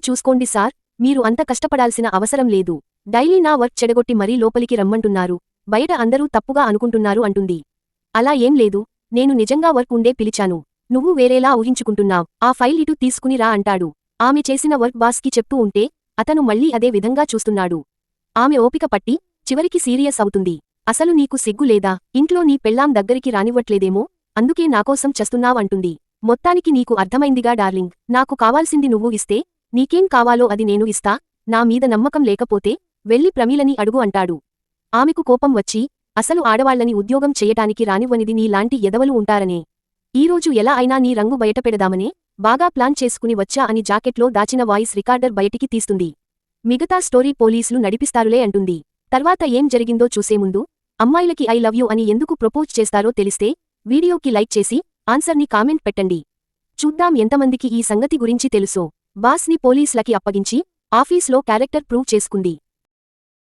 చూసుకోండి సార్, మీరు అంత కష్టపడాల్సిన అవసరం లేదు. డైలీ నా వర్క్ చెడగొట్టి మరీ లోపలికి రమ్మంటున్నారు. బయట అందరూ తప్పుగా అనుకుంటున్నారు అంటుంది. అలా ఏం లేదు, నేను నిజంగా వర్క్ ఉండే పిలిచాను. నువ్వు వేరేలా ఊహించుకుంటున్నావ్. ఆ ఫైల్ ఇటు తీసుకుని రా అంటాడు. ఆమె చేసిన వర్క్ బాస్కి చెప్తూ ఉంటే అతను మళ్ళీ అదే విధంగా చూస్తున్నాడు. ఆమె ఓపిక పట్టి చివరికి సీరియస్ అవుతుంది. అసలు నీకు సిగ్గు లేదా? ఇంట్లో నీ పెళ్ళాం దగ్గరికి రానివ్వట్లేదేమో, అందుకే నాకోసం చస్తున్నావంటుంది. మొత్తానికి నీకు అర్థమైందిగా డార్లింగ్, నాకు కావాల్సింది నువ్వు ఇస్తే నీకేం కావాలో అది నేను ఇస్తా. నా మీద నమ్మకం లేకపోతే వెళ్ళి ప్రమీలని అడుగు అంటాడు. ఆమెకు కోపం వచ్చి, అసలు ఆడవాళ్లని ఉద్యోగం చెయ్యటానికి రానివ్వనిది నీలాంటి ఎదవలు ఉంటారనే. ఈరోజు ఎలా అయినా నీ రంగు బయటపెడదామనే బాగా ప్లాన్ చేసుకుని వచ్చా అని జాకెట్లో దాచిన వాయిస్ రికార్డర్ బయటికి తీస్తుంది. మిగతా స్టోరీ పోలీసులు నడిపిస్తారులే అంటుంది. తర్వాత ఏం జరిగిందో చూసేముందు అమ్మాయిలకి ఐ లవ్ యూ అని ఎందుకు ప్రపోజ్ చేస్తారో తెలిస్తే వీడియోకి లైక్ చేసి ఆన్సర్ని కామెంట్ పెట్టండి. చూద్దాం ఎంతమందికి ఈ సంగతి గురించి తెలుసో. బాస్ని పోలీసులకి అప్పగించి ఆఫీస్లో క్యారెక్టర్ ప్రూవ్ చేసుకుంది.